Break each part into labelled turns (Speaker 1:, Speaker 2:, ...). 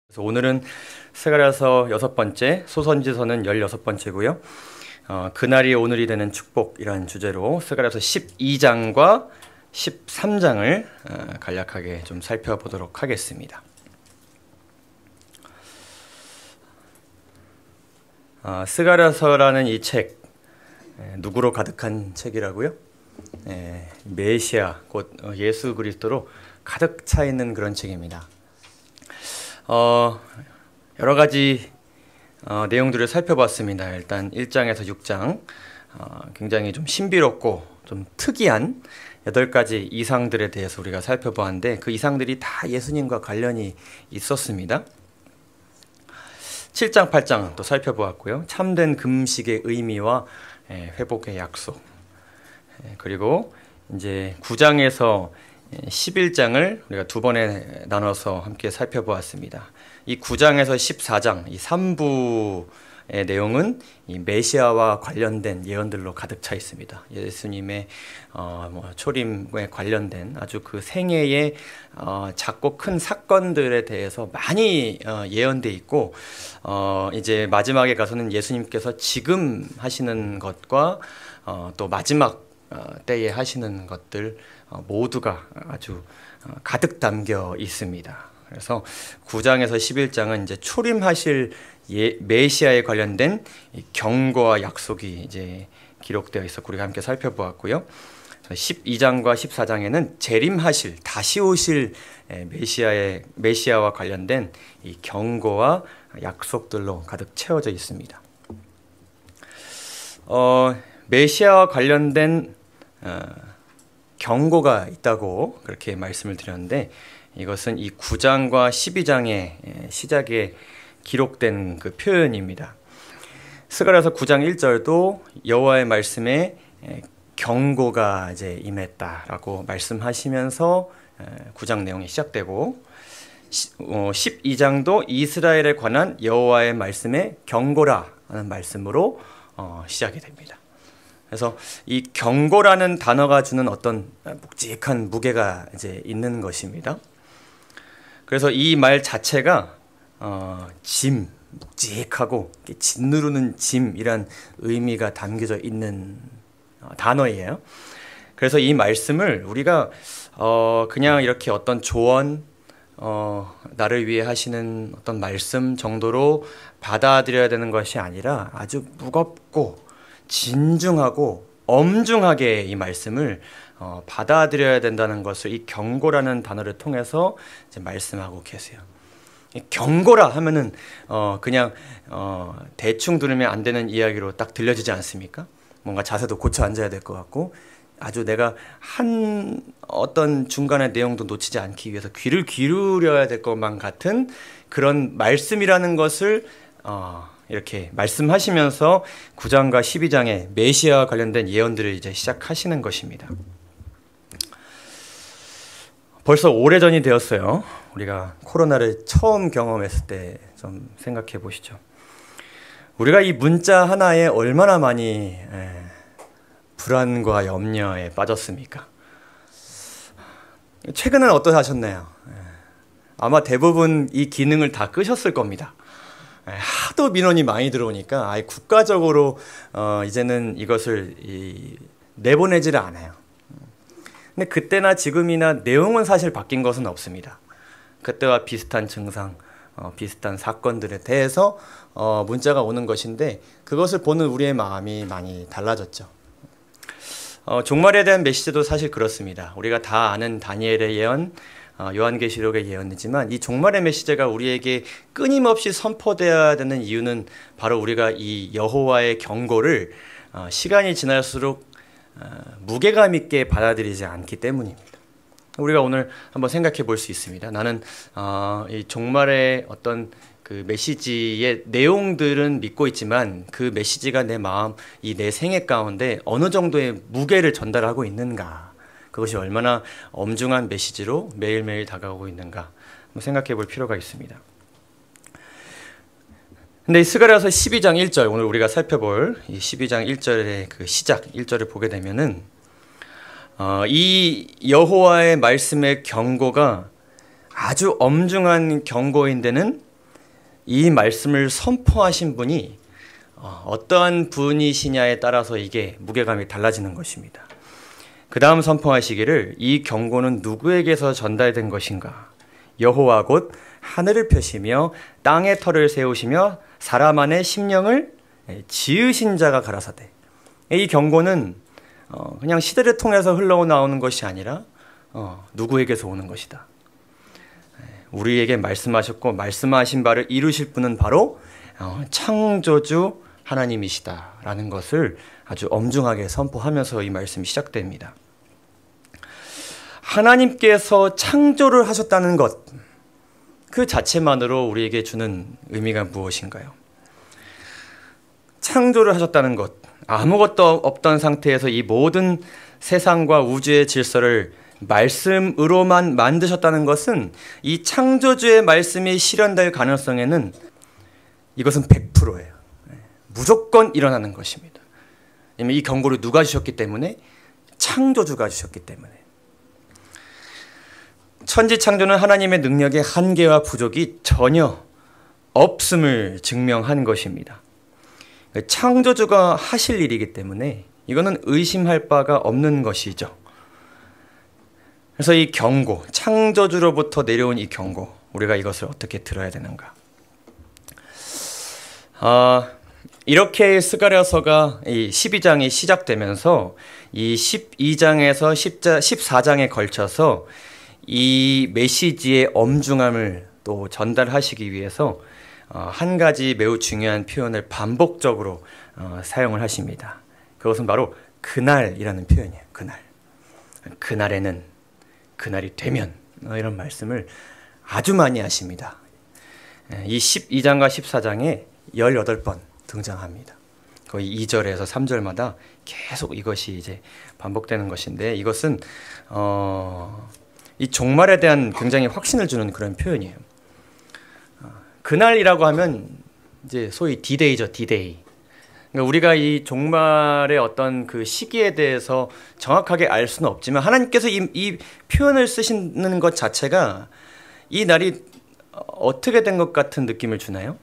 Speaker 1: 그래서 오늘은 스가랴서 6번째, 소선지서는 16번째고요. 그날이 오늘이 되는 축복이라는 주제로 스가랴서 12장과 13장을 간략하게 좀 살펴보도록 하겠습니다. 스가랴서라는 이 책, 누구로 가득한 책이라고요? 메시아, 곧 예수 그리스도로 가득 차 있는 그런 책입니다. 여러 가지 내용들을 살펴봤습니다. 일단 1장에서 6장 굉장히 좀 신비롭고 좀 특이한 8가지 이상들에 대해서 우리가 살펴보았는데 그 이상들이 다 예수님과 관련이 있었습니다. 7장, 8장 또 살펴보았고요. 참된 금식의 의미와 회복의 약속, 그리고 이제 9장에서 11장을 우리가 두 번에 나눠서 함께 살펴보았습니다. 이 9장에서 14장, 이 3부의 내용은 이 메시아와 관련된 예언들로 가득 차 있습니다. 예수님의 초림에 관련된 아주 그 생애의 작고 큰 사건들에 대해서 많이 예언돼 있고, 이제 마지막에 가서는 예수님께서 지금 하시는 것과 또 마지막 때에 하시는 것들 모두가 아주 가득 담겨 있습니다. 그래서 9장에서 11장은 이제 초림하실 메시아에 관련된 경고와 약속이 이제 기록되어 있었고 우리가 함께 살펴보았고요. 12장과 14장에는 재림하실 다시 오실 메시아와 관련된 이 경고와 약속들로 가득 채워져 있습니다. 메시아와 관련된 경고가 있다고 그렇게 말씀을 드렸는데, 이것은 이 9장과 12장의 시작에 기록된 그 표현입니다. 스가랴서 9장 1절도 여호와의 말씀에 경고가 이제 임했다라고 말씀하시면서 9장 내용이 시작되고, 12장도 이스라엘에 관한 여호와의 말씀에 경고라 하는 말씀으로 시작이 됩니다. 그래서 이 경고라는 단어가 주는 어떤 묵직한 무게가 이제 있는 것입니다. 그래서 이 말 자체가 짐, 묵직하고 짓누르는 짐이란 의미가 담겨져 있는 단어예요. 그래서 이 말씀을 우리가 그냥 이렇게 어떤 조언, 나를 위해 하시는 어떤 말씀 정도로 받아들여야 되는 것이 아니라 아주 무겁고 진중하고 엄중하게 이 말씀을 받아들여야 된다는 것을 이 경고라는 단어를 통해서 이제 말씀하고 계세요. 경고라 하면은 그냥 대충 들으면 안 되는 이야기로 딱 들려지지 않습니까? 뭔가 자세도 고쳐 앉아야 될 것 같고, 아주 내가 한 어떤 중간의 내용도 놓치지 않기 위해서 귀를 기울여야 될 것만 같은 그런 말씀이라는 것을 이렇게 말씀하시면서 9장과 12장의 메시아와 관련된 예언들을 이제 시작하시는 것입니다. 벌써 오래전이 되었어요. 우리가 코로나를 처음 경험했을 때 좀 생각해 보시죠. 우리가 이 문자 하나에 얼마나 많이 불안과 염려에 빠졌습니까? 최근엔 어떠하셨나요? 아마 대부분 이 기능을 다 끄셨을 겁니다. 하도 민원이 많이 들어오니까 아예 국가적으로 이제는 이것을 내보내지를 않아요. 근데 그때나 지금이나 내용은 사실 바뀐 것은 없습니다. 그때와 비슷한 증상, 비슷한 사건들에 대해서 문자가 오는 것인데, 그것을 보는 우리의 마음이 많이 달라졌죠. 종말에 대한 메시지도 사실 그렇습니다. 우리가 다 아는 다니엘의 예언, 요한계시록의 예언이지만 이 종말의 메시지가 우리에게 끊임없이 선포되어야 되는 이유는 바로 우리가 이 여호와의 경고를 시간이 지날수록 무게감 있게 받아들이지 않기 때문입니다. 우리가 오늘 한번 생각해 볼 수 있습니다. 나는 이 종말의 어떤 그 메시지의 내용들은 믿고 있지만 그 메시지가 내 마음, 내 생애 가운데 어느 정도의 무게를 전달하고 있는가, 그것이 얼마나 엄중한 메시지로 매일매일 다가오고 있는가 한번 생각해 볼 필요가 있습니다. 근데 스가랴서 12장 1절, 오늘 우리가 살펴볼 이 12장 1절의 그 시작 1절을 보게 되면은 이 여호와의 말씀의 경고가 아주 엄중한 경고인 데는 이 말씀을 선포하신 분이 어떠한 분이시냐에 따라서 이게 무게감이 달라지는 것입니다. 그 다음 선포하시기를 이 경고는 누구에게서 전달된 것인가? 여호와 곧 하늘을 펴시며 땅의 터를 세우시며 사람 안에 심령을 지으신 자가 가라사대. 이 경고는 그냥 시대를 통해서 흘러나오는 것이 아니라 누구에게서 오는 것이다. 우리에게 말씀하셨고 말씀하신 바를 이루실 분은 바로 창조주 하나님이시다라는 것을 아주 엄중하게 선포하면서 이 말씀이 시작됩니다. 하나님께서 창조를 하셨다는 것, 그 자체만으로 우리에게 주는 의미가 무엇인가요? 창조를 하셨다는 것, 아무것도 없던 상태에서 이 모든 세상과 우주의 질서를 말씀으로만 만드셨다는 것은 이 창조주의 말씀이 실현될 가능성에는 이것은 100%예요. 무조건 일어나는 것입니다. 이 경고를 누가 주셨기 때문에? 창조주가 주셨기 때문에. 천지창조는 하나님의 능력의 한계와 부족이 전혀 없음을 증명한 것입니다. 창조주가 하실 일이기 때문에 이거는 의심할 바가 없는 것이죠. 그래서 이 경고, 창조주로부터 내려온 이 경고, 우리가 이것을 어떻게 들어야 되는가? 이렇게 스가랴서가 이 12장이 시작되면서 이 12장에서 14장에 걸쳐서 이 메시지의 엄중함을 또 전달하시기 위해서 한 가지 매우 중요한 표현을 반복적으로 사용을 하십니다. 그것은 바로 그날이라는 표현이에요. 그날. 그날에는, 그날이 되면, 이런 말씀을 아주 많이 하십니다. 이 12장과 14장에 18번 등장합니다. 거의 2절에서 3절마다 계속 이것이 이제 반복되는 것인데, 이것은 이 종말에 대한 굉장히 확신을 주는 그런 표현이에요. 그날이라고 하면 이제 소위 D-Day죠, D-Day. 그러니까 우리가 이 종말의 어떤 그 시기에 대해서 정확하게 알 수는 없지만 하나님께서 이 표현을 쓰시는 것 자체가 이 날이 어떻게 된 것 같은 느낌을 주나요?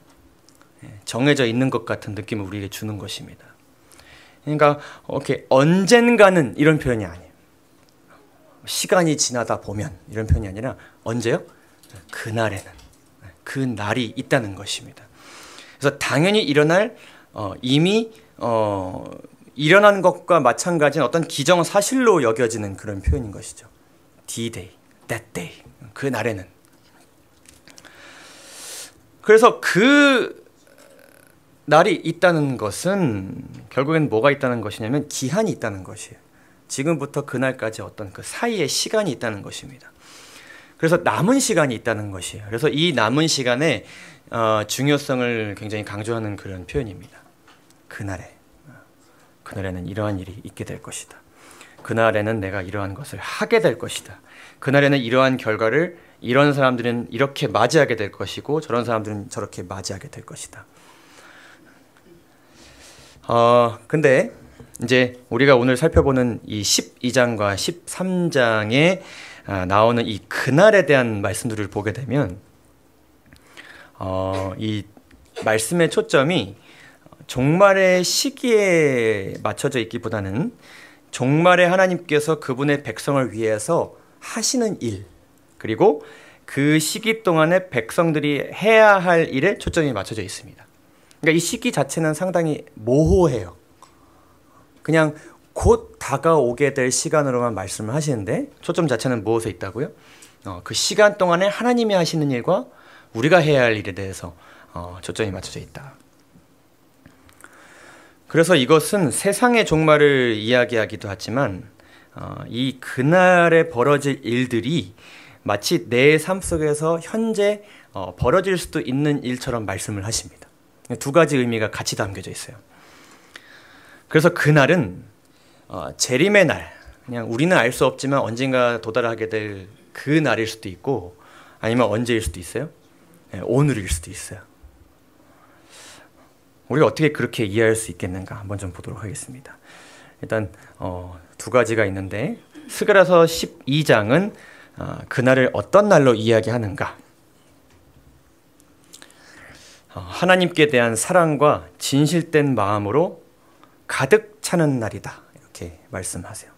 Speaker 1: 정해져 있는 것 같은 느낌을 우리에게 주는 것입니다. 그러니까 이렇게 언젠가는 이런 표현이 아니에요. 시간이 지나다 보면 이런 표현이 아니라 언제요? 그날에는, 그 날이 있다는 것입니다. 그래서 당연히 일어날 이미 일어난 것과 마찬가지인 어떤 기정사실로 여겨지는 그런 표현인 것이죠. D-Day, that day, 그 날에는. 그래서 그 날이 있다는 것은 결국엔 뭐가 있다는 것이냐면 기한이 있다는 것이에요. 지금부터 그날까지 어떤 그 사이에 시간이 있다는 것입니다. 그래서 남은 시간이 있다는 것이에요. 그래서 이 남은 시간의 중요성을 굉장히 강조하는 그런 표현입니다. 그날에는 이러한 일이 있게 될 것이다. 그날에는 내가 이러한 것을 하게 될 것이다. 그날에는 이러한 결과를 이런 사람들은 이렇게 맞이하게 될 것이고 저런 사람들은 저렇게 맞이하게 될 것이다. 근데 이제 우리가 오늘 살펴보는 이 12장과 13장에 나오는 이 그날에 대한 말씀들을 보게 되면 이 말씀의 초점이 종말의 시기에 맞춰져 있기보다는 종말의 하나님께서 그분의 백성을 위해서 하시는 일, 그리고 그 시기 동안에 백성들이 해야 할 일에 초점이 맞춰져 있습니다. 그러니까 이 시기 자체는 상당히 모호해요. 그냥 곧 다가오게 될 시간으로만 말씀을 하시는데 초점 자체는 무엇에 있다고요? 그 시간 동안에 하나님이 하시는 일과 우리가 해야 할 일에 대해서 초점이 맞춰져 있다. 그래서 이것은 세상의 종말을 이야기하기도 하지만 이 그날에 벌어질 일들이 마치 내 삶 속에서 현재 벌어질 수도 있는 일처럼 말씀을 하십니다. 두 가지 의미가 같이 담겨져 있어요. 그래서 그날은 재림의 날, 그냥 우리는 알 수 없지만 언젠가 도달하게 될 그 날일 수도 있고 아니면 언제일 수도 있어요. 오늘일 수도 있어요. 우리가 어떻게 그렇게 이해할 수 있겠는가 한번 좀 보도록 하겠습니다. 일단 두 가지가 있는데 스가랴서 12장은 그날을 어떤 날로 이야기하는가. 하나님께 대한 사랑과 진실된 마음으로 가득 차는 날이다. 이렇게 말씀하세요.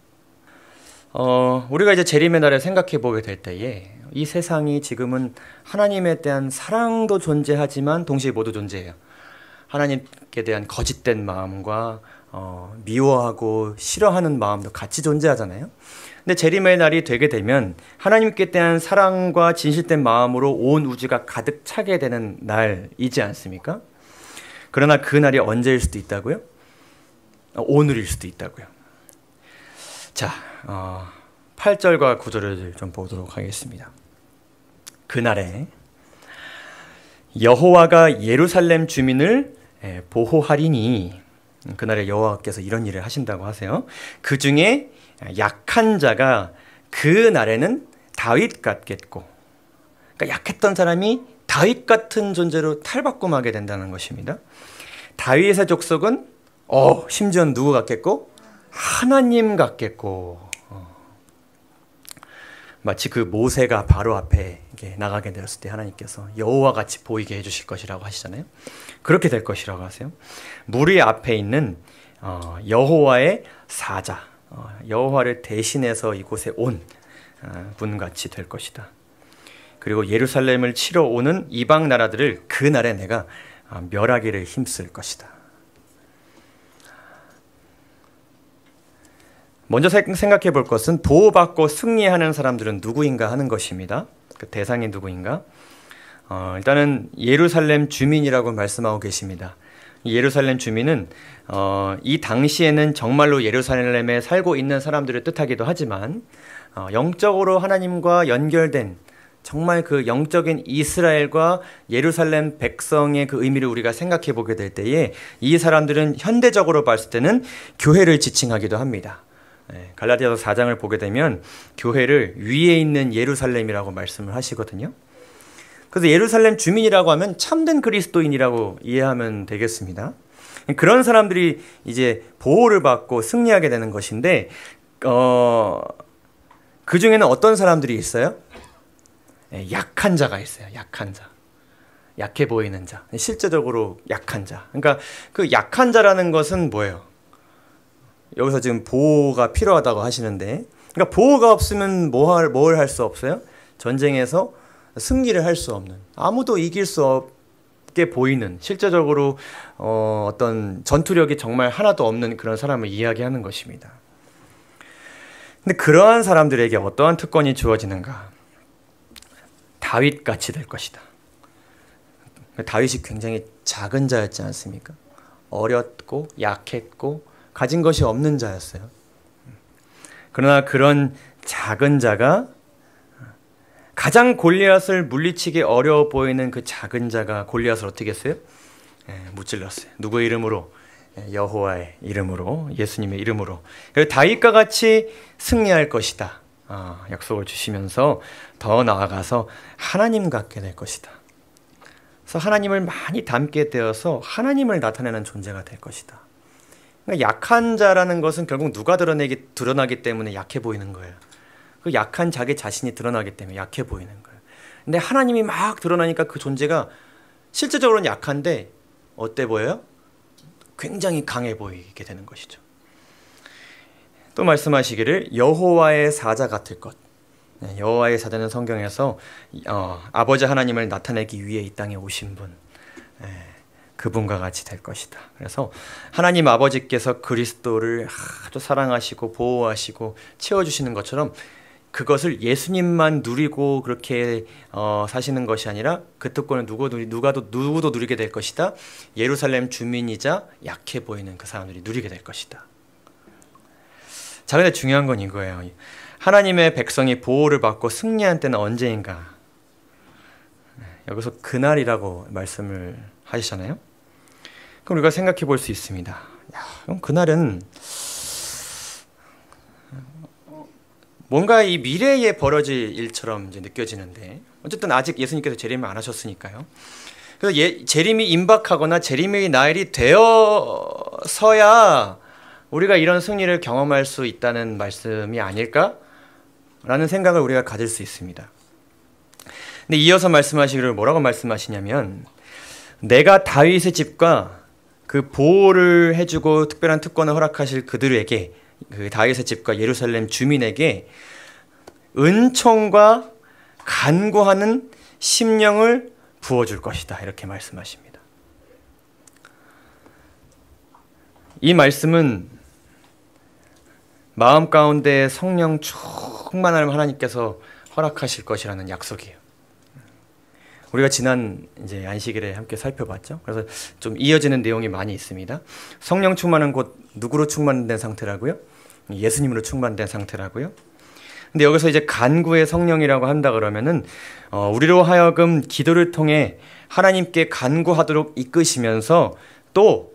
Speaker 1: 우리가 이제 재림의 날을 생각해 보게 될 때에 이 세상이 지금은 하나님에 대한 사랑도 존재하지만 동시에 모두 존재해요. 하나님께 대한 거짓된 마음과 미워하고 싫어하는 마음도 같이 존재하잖아요. 근데 재림의 날이 되게 되면 하나님께 대한 사랑과 진실된 마음으로 온 우주가 가득 차게 되는 날이지 않습니까? 그러나 그 날이 언제일 수도 있다고요? 오늘일 수도 있다고요. 자, 8절과 9절을 좀 보도록 하겠습니다. 그날에 여호와가 예루살렘 주민을 보호하리니, 그날에 여호와께서 이런 일을 하신다고 하세요. 그 중에 약한 자가 그 날에는 다윗 같겠고, 그러니까 약했던 사람이 다윗 같은 존재로 탈바꿈하게 된다는 것입니다. 다윗의 족속은 심지어 누구 같겠고? 하나님 같겠고, 마치 그 모세가 바로 앞에 나가게 되었을 때 하나님께서 여호와 같이 보이게 해주실 것이라고 하시잖아요. 그렇게 될 것이라고 하세요. 무리 앞에 있는 여호와의 사자, 여호와를 대신해서 이곳에 온 분같이 될 것이다. 그리고 예루살렘을 치러 오는 이방 나라들을 그 날에 내가 멸하기를 힘쓸 것이다. 먼저 생각해 볼 것은 보호받고 승리하는 사람들은 누구인가 하는 것입니다. 그 대상이 누구인가? 일단은 예루살렘 주민이라고 말씀하고 계십니다. 이 예루살렘 주민은 이 당시에는 정말로 예루살렘에 살고 있는 사람들을 뜻하기도 하지만 영적으로 하나님과 연결된 정말 그 영적인 이스라엘과 예루살렘 백성의 그 의미를 우리가 생각해 보게 될 때에 이 사람들은 현대적으로 봤을 때는 교회를 지칭하기도 합니다. 갈라디아서 4장을 보게 되면 교회를 위에 있는 예루살렘이라고 말씀을 하시거든요. 그래서 예루살렘 주민이라고 하면 참된 그리스도인이라고 이해하면 되겠습니다. 그런 사람들이 이제 보호를 받고 승리하게 되는 것인데, 그 중에는 어떤 사람들이 있어요? 약한 자가 있어요. 약한 자. 약해 보이는 자. 실제적으로 약한 자. 그러니까 그 약한 자라는 것은 뭐예요? 여기서 지금 보호가 필요하다고 하시는데, 그러니까 보호가 없으면 뭘 할 수 없어요? 전쟁에서 승리를 할 수 없는, 아무도 이길 수 없게 보이는, 실제적으로 어떤 전투력이 정말 하나도 없는 그런 사람을 이야기하는 것입니다. 근데 그러한 사람들에게 어떠한 특권이 주어지는가? 다윗같이 될 것이다. 다윗이 굉장히 작은 자였지 않습니까? 어렸고 약했고 가진 것이 없는 자였어요. 그러나 그런 작은 자가, 가장 골리앗을 물리치기 어려워 보이는 그 작은 자가 골리앗을 어떻게 했어요? 무찔렀어요. 누구의 이름으로? 여호와의 이름으로, 예수님의 이름으로. 그래서 다윗과 같이 승리할 것이다. 약속을 주시면서 더 나아가서 하나님 같게 될 것이다. 그래서 하나님을 많이 닮게 되어서 하나님을 나타내는 존재가 될 것이다. 그러니까 약한 자라는 것은 결국 누가 드러나기 때문에 약해 보이는 거예요. 그 약한 자기 자신이 드러나기 때문에 약해 보이는 거예요. 근데 하나님이 막 드러나니까 그 존재가 실제적으로는 약한데 어때 보여요? 굉장히 강해 보이게 되는 것이죠. 또 말씀하시기를 여호와의 사자 같을 것. 여호와의 사자는 성경에서 아버지 하나님을 나타내기 위해 이 땅에 오신 분, 그분과 같이 될 것이다. 그래서 하나님 아버지께서 그리스도를 아주 사랑하시고 보호하시고 채워주시는 것처럼 그것을 예수님만 누리고 그렇게 사시는 것이 아니라 그 특권을 누구도 누리게 될 것이다. 예루살렘 주민이자 약해 보이는 그 사람들이 누리게 될 것이다. 자, 근데 중요한 건 이거예요. 하나님의 백성이 보호를 받고 승리한 때는 언제인가? 여기서 그날이라고 말씀을 하시잖아요. 그럼 우리가 생각해 볼 수 있습니다. 그럼 그날은 뭔가 이 미래에 벌어질 일처럼 이제 느껴지는데, 어쨌든 아직 예수님께서 재림을 안 하셨으니까요. 그래서 재림이 임박하거나 재림의 날이 되어서야 우리가 이런 승리를 경험할 수 있다는 말씀이 아닐까라는 생각을 우리가 가질 수 있습니다. 근데 이어서 말씀하시기를 뭐라고 말씀하시냐면, 내가 다윗의 집과 그 보호를 해주고 특별한 특권을 허락하실 그들에게, 그 다윗의 집과 예루살렘 주민에게 은총과 간구하는 심령을 부어줄 것이다, 이렇게 말씀하십니다. 이 말씀은 마음 가운데 성령 충만함을 하나님께서 허락하실 것이라는 약속이에요. 우리가 지난 이제 안식일에 함께 살펴봤죠. 그래서 좀 이어지는 내용이 많이 있습니다. 성령 충만은 곧 누구로 충만된 상태라고요? 예수님으로 충만된 상태라고요. 근데 여기서 이제 간구의 성령이라고 한다 그러면은 우리로 하여금 기도를 통해 하나님께 간구하도록 이끄시면서 또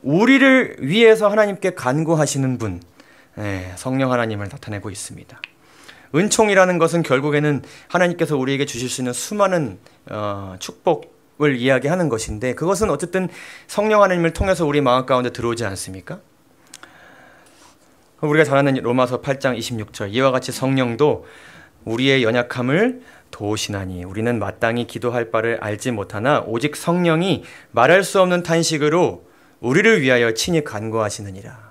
Speaker 1: 우리를 위해서 하나님께 간구하시는 분, 성령 하나님을 나타내고 있습니다. 은총이라는 것은 결국에는 하나님께서 우리에게 주실 수 있는 수많은 축복을 이야기하는 것인데, 그것은 어쨌든 성령 하나님을 통해서 우리 마음 가운데 들어오지 않습니까? 우리가 잘 아는 로마서 8장 26절, 이와 같이 성령도 우리의 연약함을 도우시나니 우리는 마땅히 기도할 바를 알지 못하나 오직 성령이 말할 수 없는 탄식으로 우리를 위하여 친히 간구하시느니라.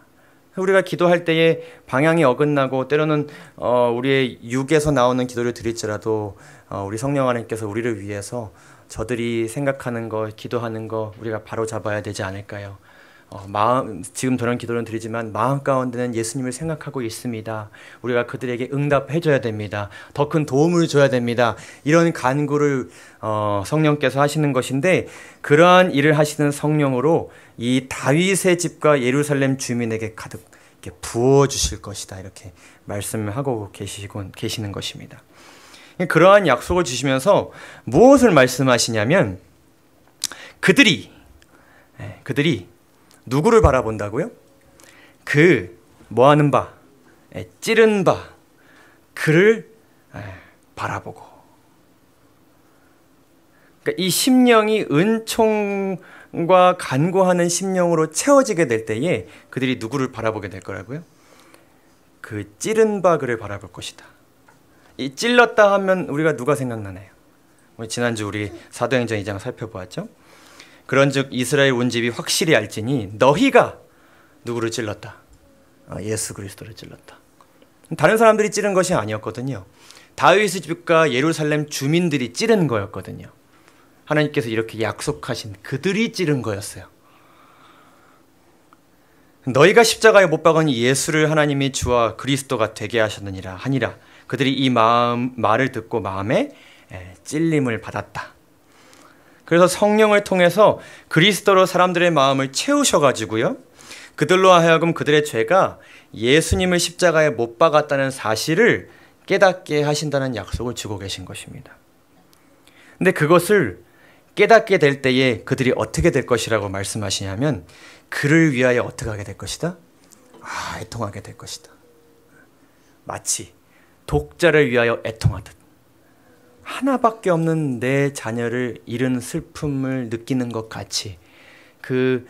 Speaker 1: 우리가 기도할 때에 방향이 어긋나고 때로는 우리의 육에서 나오는 기도를 드릴지라도 우리 성령 하나님께서 우리를 위해서 저들이 생각하는 거, 기도하는 거 우리가 바로 잡아야 되지 않을까요? 지금 저런 기도는 드리지만 마음 가운데는 예수님을 생각하고 있습니다. 우리가 그들에게 응답해줘야 됩니다. 더 큰 도움을 줘야 됩니다. 이런 간구를 성령께서 하시는 것인데, 그러한 일을 하시는 성령으로 이 다윗의 집과 예루살렘 주민에게 가득 이렇게 부어주실 것이다, 이렇게 말씀을 하고 계시는 것입니다. 그러한 약속을 주시면서 무엇을 말씀하시냐면, 그들이 누구를 바라본다고요? 그 뭐하는 바, 찌른 바, 그를 바라보고. 그러니까 이 심령이 은총과 간구하는 심령으로 채워지게 될 때에 그들이 누구를 바라보게 될 거라고요? 그 찌른 바 그를 바라볼 것이다. 이 찔렀다 하면 우리가 누가 생각나나요? 지난주 우리 사도행전 2장 살펴보았죠? 그런즉 이스라엘 온 집이 확실히 알지니 너희가 누구를 찔렀다? 예수 그리스도를 찔렀다. 다른 사람들이 찌른 것이 아니었거든요. 다윗의 집과 예루살렘 주민들이 찌른 거였거든요. 하나님께서 이렇게 약속하신 그들이 찌른 거였어요. 너희가 십자가에 못 박은 예수를 하나님이 주와 그리스도가 되게 하셨느니라 하니라. 그들이 이 말을 듣고 마음에 찔림을 받았다. 그래서 성령을 통해서 그리스도로 사람들의 마음을 채우셔가지고요, 그들로 하여금 그들의 죄가 예수님을 십자가에 못 박았다는 사실을 깨닫게 하신다는 약속을 주고 계신 것입니다. 근데 그것을 깨닫게 될 때에 그들이 어떻게 될 것이라고 말씀하시냐면, 그를 위하여 어떻게 하게 될 것이다? 애통하게 될 것이다. 마치 독자를 위하여 애통하듯, 하나밖에 없는 내 자녀를 잃은 슬픔을 느끼는 것 같이, 그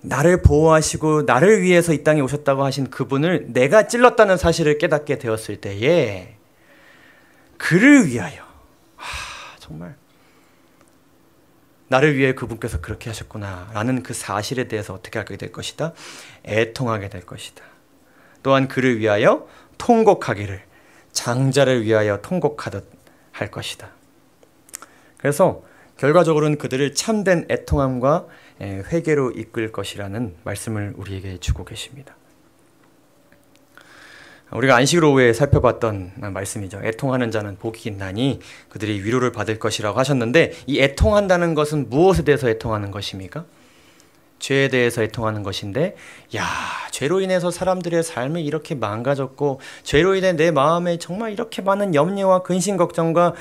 Speaker 1: 나를 보호하시고 나를 위해서 이 땅에 오셨다고 하신 그분을 내가 찔렀다는 사실을 깨닫게 되었을 때에 그를 위하여, 정말 나를 위해 그분께서 그렇게 하셨구나 라는 그 사실에 대해서 어떻게 하게 될 것이다? 애통하게 될 것이다. 또한 그를 위하여 통곡하기를, 장자를 위하여 통곡하듯 할 것이다. 그래서 결과적으로는 그들을 참된 애통함과 회개로 이끌 것이라는 말씀을 우리에게 주고 계십니다. 우리가 안식일 오후에 살펴봤던 말씀이죠. 애통하는 자는 복이 있나니 그들이 위로를 받을 것이라고 하셨는데, 이 애통한다는 것은 무엇에 대해서 애통하는 것입니까? 죄에 대해서 애통하는 것인데, 죄로 인해서 사람들의 삶이 이렇게 망가졌고, 죄로 인해 내 마음에 정말 이렇게 많은 염려와 근심 걱정과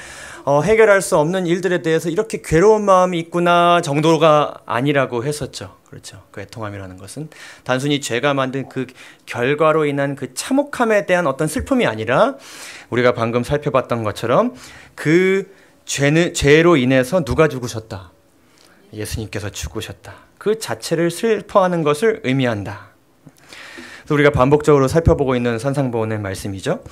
Speaker 1: 해결할 수 없는 일들에 대해서 이렇게 괴로운 마음이 있구나 정도가 아니라고 했었죠. 그렇죠. 그 애통함이라는 것은 단순히 죄가 만든 그 결과로 인한 그 참혹함에 대한 어떤 슬픔이 아니라, 우리가 방금 살펴봤던 것처럼 그 죄로 인해서 누가 죽으셨다? 예수님께서 죽으셨다. 그 자체를 슬퍼하는 것을 의미한다. 그래서 우리가 반복적으로 살펴보고 있는 산상보훈의 말씀이죠.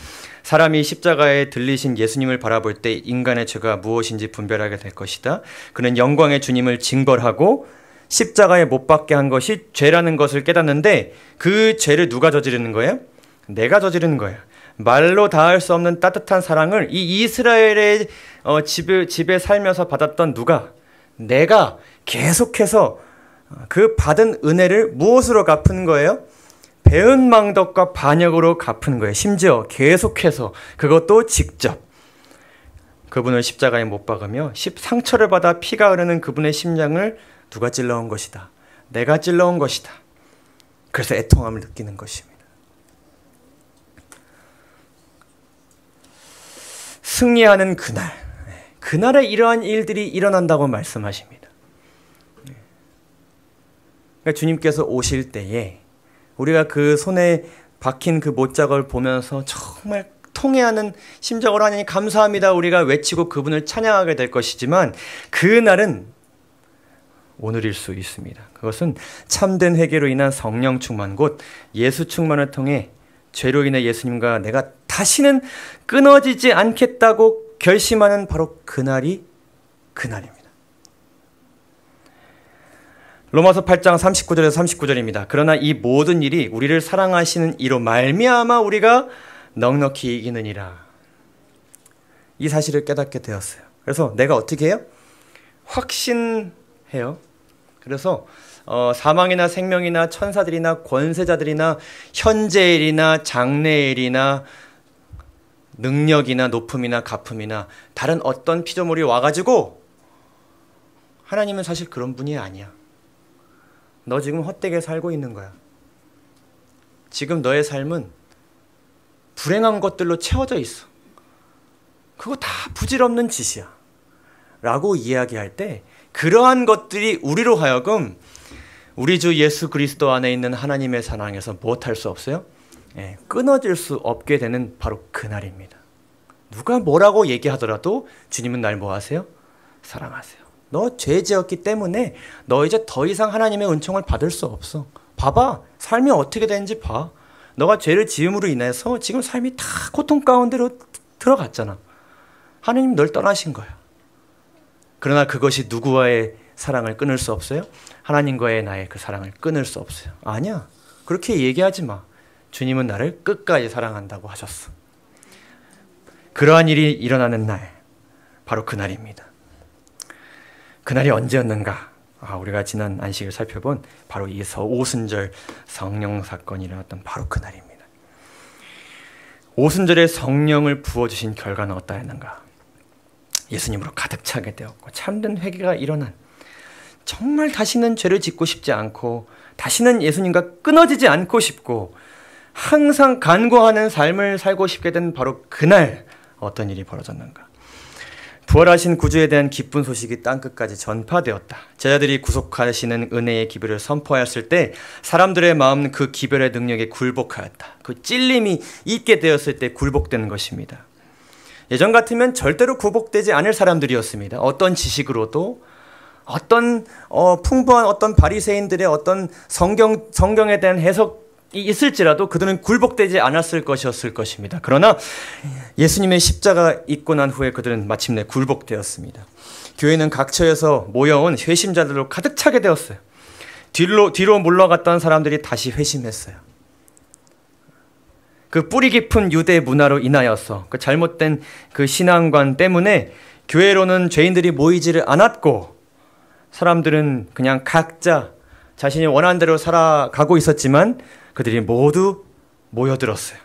Speaker 1: 사람이 십자가에 들리신 예수님을 바라볼 때 인간의 죄가 무엇인지 분별하게 될 것이다. 그는 영광의 주님을 징벌하고 십자가에 못 박게 한 것이 죄라는 것을 깨닫는데 그 죄를 누가 저지르는 거예요? 내가 저지르는 거예요. 말로 다할 수 없는 따뜻한 사랑을 이 이스라엘의 집에 살면서 받았던 내가 계속해서 그 받은 은혜를 무엇으로 갚은 거예요? 배은망덕과 반역으로 갚은 거예요. 심지어 계속해서 그것도 직접 그분을 십자가에 못 박으며 상처를 받아 피가 흐르는 그분의 심장을 누가 찔러온 것이다. 내가 찔러온 것이다. 그래서 애통함을 느끼는 것입니다. 승리하는 그날에 이러한 일들이 일어난다고 말씀하십니다. 그러니까 주님께서 오실 때에 우리가 그 손에 박힌 그 못자국을 보면서 정말 통회하는 심정으로 하나님 감사합니다 우리가 외치고 그분을 찬양하게 될 것이지만 그날은 오늘일 수 있습니다. 그것은 참된 회개로 인한 성령 충만 곧 예수 충만을 통해 죄로 인해 예수님과 내가 다시는 끊어지지 않겠다고 결심하는 바로 그날입니다. 로마서 8장 39절에서 39절입니다. 그러나 이 모든 일이 우리를 사랑하시는 이로 말미암아 우리가 넉넉히 이기느니라. 이 사실을 깨닫게 되었어요. 그래서 내가 어떻게 해요? 확신해요. 그래서 사망이나 생명이나 천사들이나 권세자들이나 현재일이나 장래일이나 능력이나 높음이나 가품이나 다른 어떤 피조물이 와가지고 하나님은 사실 그런 분이 아니야. 너 지금 헛되게 살고 있는 거야. 지금 너의 삶은 불행한 것들로 채워져 있어. 그거 다 부질없는 짓이야. 라고 이야기할 때 그러한 것들이 우리로 하여금 우리 주 예수 그리스도 안에 있는 하나님의 사랑에서 무엇할 수 없어요? 끊어질 수 없게 되는 바로 그날입니다. 누가 뭐라고 얘기하더라도 주님은 날 뭐 하세요? 사랑하세요. 너 죄 지었기 때문에 너 이제 더 이상 하나님의 은총을 받을 수 없어. 봐봐. 삶이 어떻게 되는지 봐. 너가 죄를 지음으로 인해서 지금 삶이 다 고통 가운데로 들어갔잖아. 하나님 널 떠나신 거야. 그러나 그것이 누구와의 사랑을 끊을 수 없어요? 하나님과의 나의 그 사랑을 끊을 수 없어요. 아니야. 그렇게 얘기하지 마. 주님은 나를 끝까지 사랑한다고 하셨어. 그러한 일이 일어나는 날, 바로 그날입니다. 그날이 언제였는가? 우리가 지난 안식을 살펴본 바로 이 오순절 성령 사건이 일어났던 바로 그날입니다. 오순절에 성령을 부어주신 결과는 어떠했는가? 예수님으로 가득 차게 되었고 참된 회개가 일어난, 정말 다시는 죄를 짓고 싶지 않고 다시는 예수님과 끊어지지 않고 싶고 항상 간구하는 삶을 살고 싶게 된 바로 그날 어떤 일이 벌어졌는가? 부활하신 구주에 대한 기쁜 소식이 땅끝까지 전파되었다. 제자들이 구속하시는 은혜의 기별을 선포하였을 때 사람들의 마음은 그 기별의 능력에 굴복하였다. 그 찔림이 있게 되었을 때 굴복되는 것입니다. 예전 같으면 절대로 굴복되지 않을 사람들이었습니다. 어떤 지식으로도 어떤 풍부한 어떤 바리새인들의 어떤 성경에 대한 해석이 있을지라도 그들은 굴복되지 않았을 것이었을 것입니다. 그러나 예수님의 십자가 있고 난 후에 그들은 마침내 굴복되었습니다. 교회는 각처에서 모여온 회심자들로 가득 차게 되었어요. 뒤로 물러갔던 사람들이 다시 회심했어요. 그 뿌리 깊은 유대 문화로 인하여서 그 잘못된 그 신앙관 때문에 교회로는 죄인들이 모이지를 않았고 사람들은 그냥 각자 자신이 원하는 대로 살아가고 있었지만 그들이 모두 모여들었어요.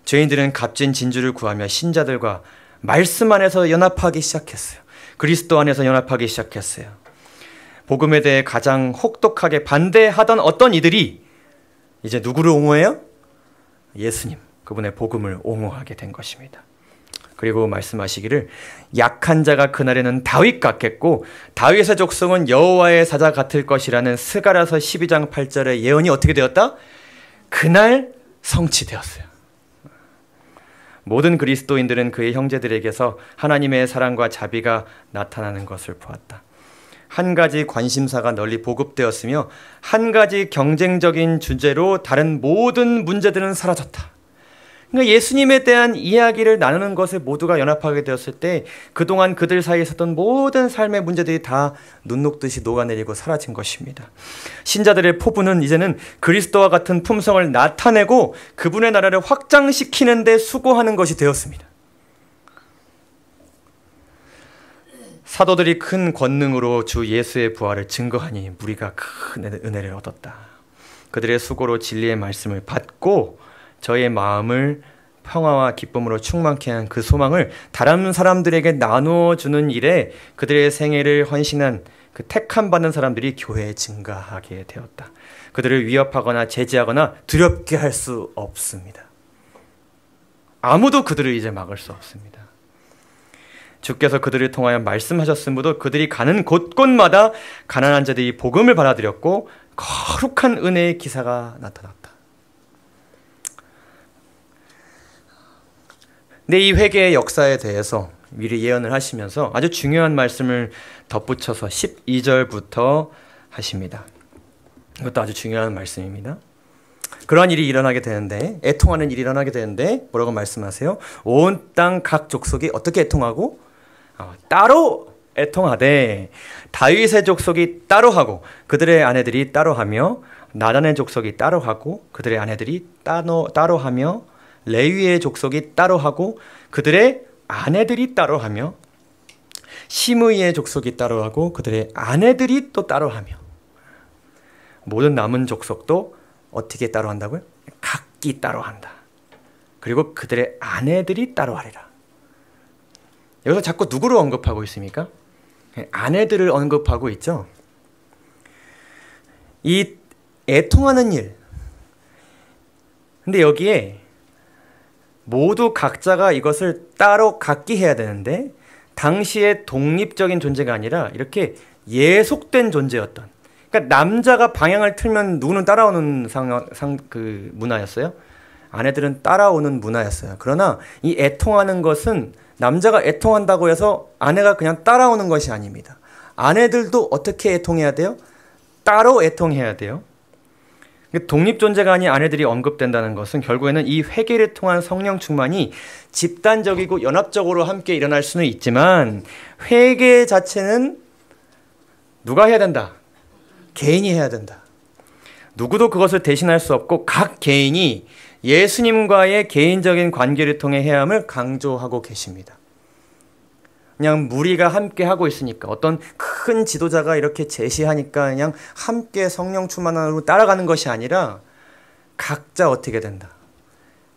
Speaker 1: 죄인들은 값진 진주를 구하며 신자들과 말씀 안에서 연합하기 시작했어요. 그리스도 안에서 연합하기 시작했어요. 복음에 대해 가장 혹독하게 반대하던 어떤 이들이 이제 누구를 옹호해요? 예수님, 그분의 복음을 옹호하게 된 것입니다. 그리고 말씀하시기를 약한 자가 그날에는 다윗 같겠고 다윗의 족속은 여호와의 사자 같을 것이라는 스가랴서 12장 8절의 예언이 어떻게 되었다? 그날 성취되었어요. 모든 그리스도인들은 그의 형제들에게서 하나님의 사랑과 자비가 나타나는 것을 보았다. 한 가지 관심사가 널리 보급되었으며 한 가지 경쟁적인 주제로 다른 모든 문제들은 사라졌다. 그러니까 예수님에 대한 이야기를 나누는 것에 모두가 연합하게 되었을 때 그동안 그들 사이에 있었던 모든 삶의 문제들이 다 눈 녹듯이 녹아내리고 사라진 것입니다. 신자들의 포부는 이제는 그리스도와 같은 품성을 나타내고 그분의 나라를 확장시키는 데 수고하는 것이 되었습니다. 사도들이 큰 권능으로 주 예수의 부활을 증거하니 무리가 큰 은혜를 얻었다. 그들의 수고로 진리의 말씀을 받고 저의 마음을 평화와 기쁨으로 충만케 한 그 소망을 다른 사람들에게 나누어주는 일에 그들의 생애를 헌신한 그 택함 받는 사람들이 교회에 증가하게 되었다. 그들을 위협하거나 제지하거나 두렵게 할 수 없습니다. 아무도 그들을 이제 막을 수 없습니다. 주께서 그들을 통하여 말씀하셨으므로 그들이 가는 곳곳마다 가난한 자들이 복음을 받아들였고 거룩한 은혜의 기사가 나타났다. 근데 이 회개의 역사에 대해서 미리 예언을 하시면서 아주 중요한 말씀을 덧붙여서 12절부터 하십니다. 이것도 아주 중요한 말씀입니다. 그러한 일이 일어나게 되는데, 애통하는 일이 일어나게 되는데 뭐라고 말씀하세요? 온 땅 각 족속이 어떻게 애통하고? 따로 애통하되 다윗의 족속이 따로 하고 그들의 아내들이 따로 하며 나단의 족속이 따로 하고 그들의 아내들이 따로 하며 레위의 족속이 따로 하고 그들의 아내들이 따로 하며 시므이의 족속이 따로 하고 그들의 아내들이 또 따로 하며 모든 남은 족속도 어떻게 따로 한다고요? 각기 따로 한다. 그리고 그들의 아내들이 따로 하리라. 여기서 자꾸 누구를 언급하고 있습니까? 아내들을 언급하고 있죠. 이 애통하는 일. 근데 여기에 모두 각자가 이것을 따로 각기 해야 되는데 당시의 독립적인 존재가 아니라 이렇게 예속된 존재였던. 그러니까 남자가 방향을 틀면 누구는 따라오는 그 문화였어요. 아내들은 따라오는 문화였어요. 그러나 이 애통하는 것은 남자가 애통한다고 해서 아내가 그냥 따라오는 것이 아닙니다. 아내들도 어떻게 애통해야 돼요? 따로 애통해야 돼요. 독립존재가 아닌 아내들이 언급된다는 것은 결국에는 이 회개를 통한 성령 충만이 집단적이고 연합적으로 함께 일어날 수는 있지만 회개 자체는 누가 해야 된다? 개인이 해야 된다. 누구도 그것을 대신할 수 없고 각 개인이 예수님과의 개인적인 관계를 통해 해야 함을 강조하고 계십니다. 그냥 무리가 함께 하고 있으니까 어떤 큰 지도자가 이렇게 제시하니까 그냥 함께 성령 충만함으로 따라가는 것이 아니라 각자 어떻게 된다.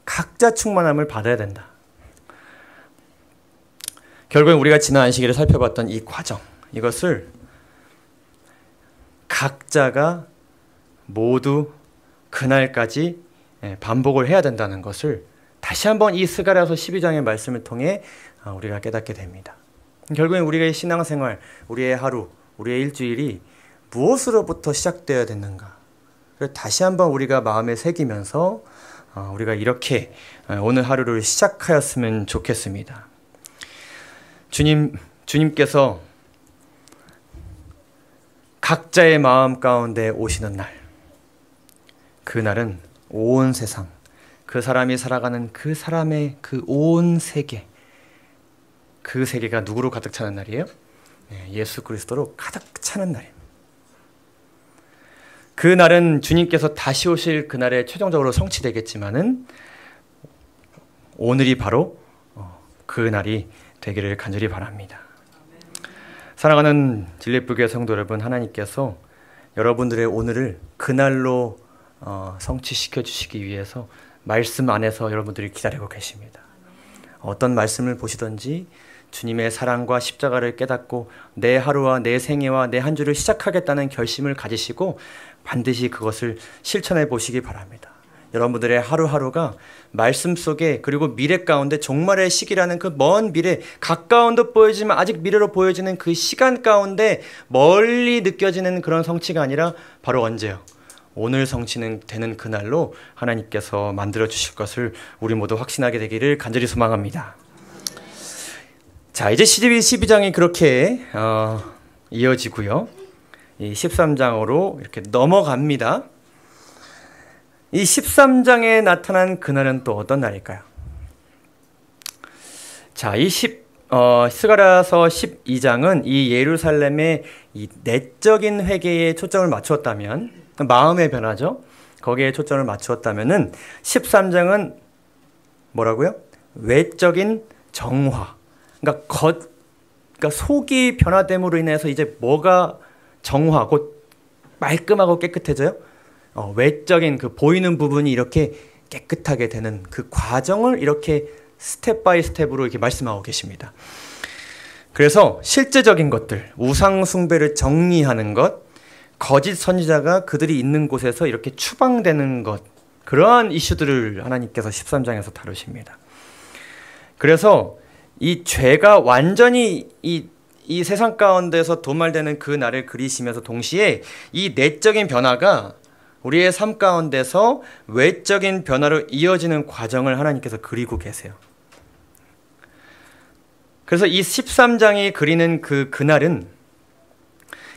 Speaker 1: 각자 충만함을 받아야 된다. 결국엔 우리가 지난 안식일에 살펴봤던 이 과정, 이것을 각자가 모두 그날까지 반복을 해야 된다는 것을 다시 한번 이 스가랴서 12장의 말씀을 통해 우리가 깨닫게 됩니다. 결국엔 우리의 신앙생활, 우리의 하루, 우리의 일주일이 무엇으로부터 시작되어야 됐는가? 다시 한번 우리가 마음에 새기면서 우리가 이렇게 오늘 하루를 시작하였으면 좋겠습니다. 주님께서 각자의 마음 가운데 오시는 날, 그날은 온 세상, 그 사람이 살아가는 그 사람의 그 온 세계, 그 세계가 누구로 가득 차는 날이에요? 예수 그리스도로 가득 차는 날입니다. 그 날은 주님께서 다시 오실 그날에 최종적으로 성취되겠지만은 오늘이 바로 그 날이 되기를 간절히 바랍니다. 사랑하는 진리불교의 성도 여러분, 하나님께서 여러분들의 오늘을 그날로 성취시켜 주시기 위해서 말씀 안에서 여러분들이 기다리고 계십니다. 어떤 말씀을 보시든지 주님의 사랑과 십자가를 깨닫고 내 하루와 내 생애와 내 한 주를 시작하겠다는 결심을 가지시고 반드시 그것을 실천해 보시기 바랍니다. 여러분들의 하루하루가 말씀 속에 그리고 미래 가운데 종말의 시기라는 그 먼 미래, 가까운 듯 보이지만 아직 미래로 보여지는 그 시간 가운데 멀리 느껴지는 그런 성취가 아니라 바로 언제요? 오늘 성취는 되는 그날로 하나님께서 만들어 주실 것을 우리 모두 확신하게 되기를 간절히 소망합니다. 자, 이제 12장이 그렇게 이어지고요. 이 13장으로 이렇게 넘어갑니다. 이 13장에 나타난 그날은 또 어떤 날일까요? 자, 이 스가랴서 12장은 이 예루살렘의 이 내적인 회개에 초점을 맞추었다면, 마음의 변화죠. 거기에 초점을 맞추었다면은 13장은 뭐라고요? 외적인 정화. 그러니까 그러니까 속이 변화됨으로 인해서 이제 뭐가 정화, 곧 말끔하고 깨끗해져요? 외적인 그 보이는 부분이 이렇게 깨끗하게 되는 그 과정을 이렇게 스텝 바이 스텝으로 이렇게 말씀하고 계십니다. 그래서 실제적인 것들, 우상 숭배를 정리하는 것, 거짓 선지자가 그들이 있는 곳에서 이렇게 추방되는 것, 그러한 이슈들을 하나님께서 13장에서 다루십니다. 그래서 이 죄가 완전히 이 세상 가운데서 도말되는 그 날을 그리시면서 동시에 이 내적인 변화가 우리의 삶 가운데서 외적인 변화로 이어지는 과정을 하나님께서 그리고 계세요. 그래서 이 13장이 그리는 그날은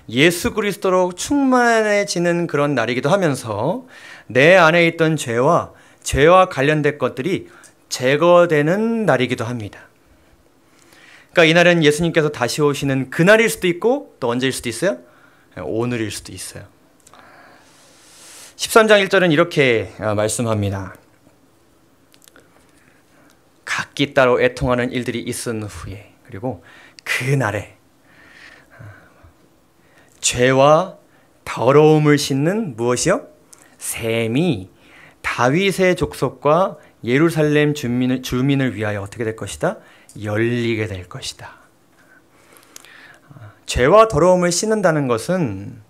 Speaker 1: 예수 그리스도로 충만해지는 그런 날이기도 하면서 내 안에 있던 죄와 관련된 것들이 제거되는 날이기도 합니다. 그러니까 이날은 예수님께서 다시 오시는 그날일 수도 있고 또 언제일 수도 있어요? 오늘일 수도 있어요. 13장 1절은 이렇게 말씀합니다. 각기 따로 애통하는 일들이 있은 후에, 그리고 그날에 죄와 더러움을 씻는 무엇이요? 셈이 다윗의 족속과 예루살렘 주민을 위하여 어떻게 될 것이다? 열리게 될 것이다. 죄와 더러움을 씻는다는 것은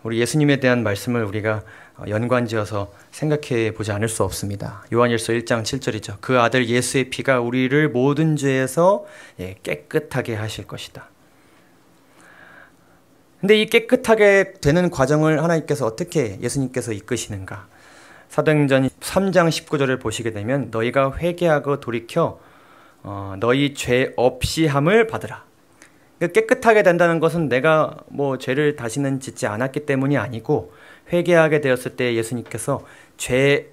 Speaker 1: 우리 예수님에 대한 말씀을 우리가 연관지어서 생각해 보지 않을 수 없습니다. 요한일서 1장 7절이죠. 그 아들 예수의 피가 우리를 모든 죄에서 깨끗하게 하실 것이다. 근데 이 깨끗하게 되는 과정을 하나님께서 어떻게 예수님께서 이끄시는가? 사도행전 3장 19절을 보시게 되면 너희가 회개하고 돌이켜 너희 죄 없이 함을 받으라. 깨끗하게 된다는 것은 내가 뭐 죄를 다시는 짓지 않았기 때문이 아니고 회개하게 되었을 때 예수님께서 죄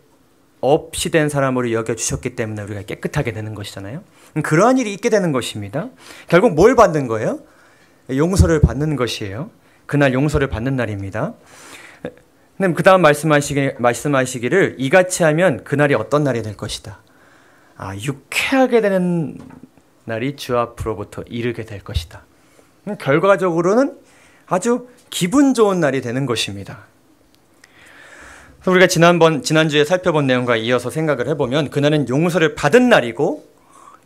Speaker 1: 없이 된 사람으로 여겨주셨기 때문에 우리가 깨끗하게 되는 것이잖아요. 그러한 일이 있게 되는 것입니다. 결국 뭘 받는 거예요? 용서를 받는 것이에요. 그날 용서를 받는 날입니다. 그 다음 말씀하시기를 이같이 하면 그날이 어떤 날이 될 것이다. 유쾌하게 되는 날이 주 앞으로부터 이르게 될 것이다. 결과적으로는 아주 기분 좋은 날이 되는 것입니다. 우리가 지난주에 살펴본 내용과 이어서 생각을 해보면 그날은 용서를 받은 날이고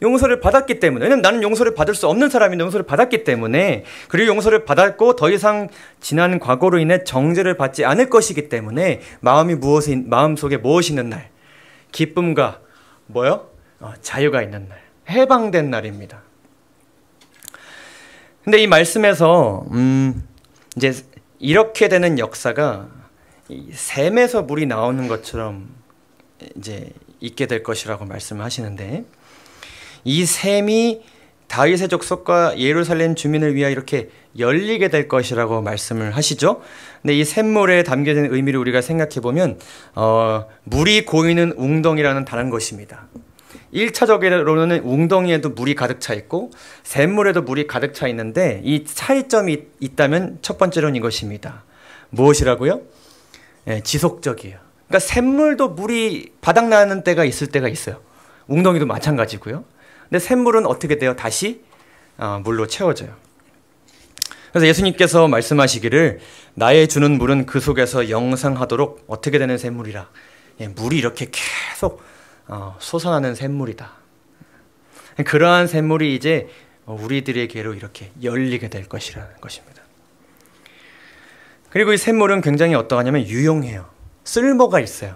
Speaker 1: 용서를 받았기 때문에, 왜냐면 나는 용서를 받을 수 없는 사람인데 용서를 받았기 때문에, 그리고 용서를 받았고 더 이상 지난 과거로 인해 정죄를 받지 않을 것이기 때문에 마음속에 무엇이 있는 날? 기쁨과 뭐요? 자유가 있는 날, 해방된 날입니다. 근데 이 말씀에서 이제 이렇게 되는 역사가 샘에서 물이 나오는 것처럼 이제 있게 될 것이라고 말씀을 하시는데, 이 샘이 다윗의 족속과 예루살렘 주민을 위하여 이렇게 열리게 될 것이라고 말씀을 하시죠. 근데 이 샘물에 담겨진 의미를 우리가 생각해 보면 물이 고이는 웅덩이라는 다른 것입니다. 1차적으로는 웅덩이에도 물이 가득 차 있고 샘물에도 물이 가득 차 있는데, 이 차이점이 있다면 첫 번째로는 이것입니다. 무엇이라고요? 지속적이에요. 그러니까 샘물도 물이 바닥나는 때가 있을 때가 있어요. 웅덩이도 마찬가지고요. 근데 샘물은 어떻게 돼요? 다시 물로 채워져요. 그래서 예수님께서 말씀하시기를 나의 주는 물은 그 속에서 영생하도록 어떻게 되는 샘물이라. 물이 이렇게 계속 솟아나는 샘물이다. 그러한 샘물이 이제 우리들에게로 이렇게 열리게 될 것이라는 것입니다. 그리고 이 샘물은 굉장히 어떠하냐면 유용해요. 쓸모가 있어요.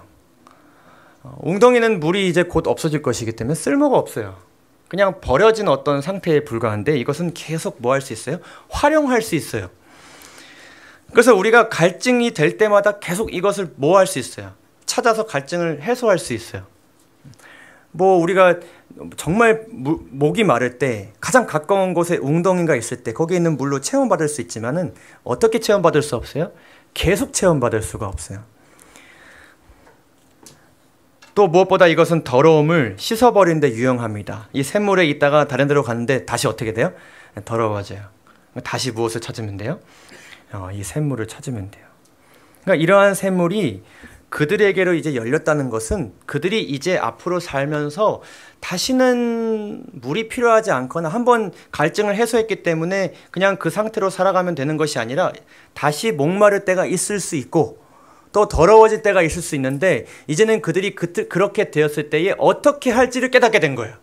Speaker 1: 웅덩이는 물이 이제 곧 없어질 것이기 때문에 쓸모가 없어요. 그냥 버려진 어떤 상태에 불과한데, 이것은 계속 뭐 할 수 있어요? 활용할 수 있어요. 그래서 우리가 갈증이 될 때마다 계속 이것을 뭐 할 수 있어요? 찾아서 갈증을 해소할 수 있어요. 뭐 우리가 정말 목이 마를 때 가장 가까운 곳에 웅덩이가 있을 때 거기 있는 물로 체험받을 수 있지만은 어떻게 체험받을 수 없어요? 계속 체험받을 수가 없어요. 또 무엇보다 이것은 더러움을 씻어버리는 데 유용합니다. 이 샘물에 있다가 다른 데로 갔는데 다시 어떻게 돼요? 더러워져요. 다시 무엇을 찾으면 돼요? 이 샘물을 찾으면 돼요. 그러니까 이러한 샘물이 그들에게로 이제 열렸다는 것은 그들이 이제 앞으로 살면서 다시는 물이 필요하지 않거나 한번 갈증을 해소했기 때문에 그냥 그 상태로 살아가면 되는 것이 아니라 다시 목마를 때가 있을 수 있고 또 더러워질 때가 있을 수 있는데 이제는 그들이 그렇게 되었을 때에 어떻게 할지를 깨닫게 된 거예요.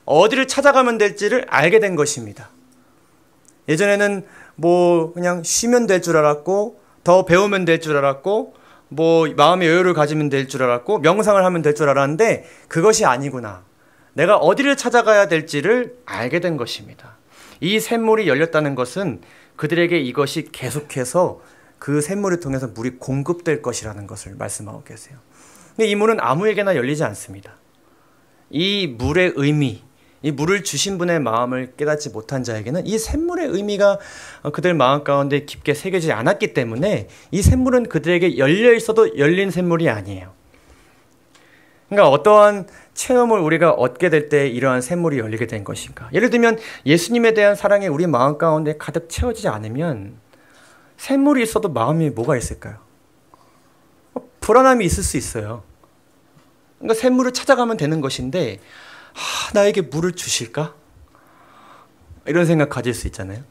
Speaker 1: 어디를 찾아가면 될지를 알게 된 것입니다. 예전에는 뭐 그냥 쉬면 될 줄 알았고 더 배우면 될 줄 알았고 뭐 마음의 여유를 가지면 될 줄 알았고 명상을 하면 될 줄 알았는데 그것이 아니구나. 내가 어디를 찾아가야 될지를 알게 된 것입니다. 이 샘물이 열렸다는 것은 그들에게 이것이 계속해서 그 샘물을 통해서 물이 공급될 것이라는 것을 말씀하고 계세요. 근데 이 물은 아무에게나 열리지 않습니다. 이 물의 의미, 이 물을 주신 분의 마음을 깨닫지 못한 자에게는 이 샘물의 의미가 그들 마음 가운데 깊게 새겨지지 않았기 때문에 이 샘물은 그들에게 열려 있어도 열린 샘물이 아니에요. 그러니까 어떠한 체험을 우리가 얻게 될 때 이러한 샘물이 열리게 된 것인가? 예를 들면 예수님에 대한 사랑이 우리 마음 가운데 가득 채워지지 않으면 샘물이 있어도 마음이 뭐가 있을까요? 불안함이 있을 수 있어요. 그러니까 샘물을 찾아가면 되는 것인데 나에게 물을 주실까? 이런 생각 가질 수 있잖아요.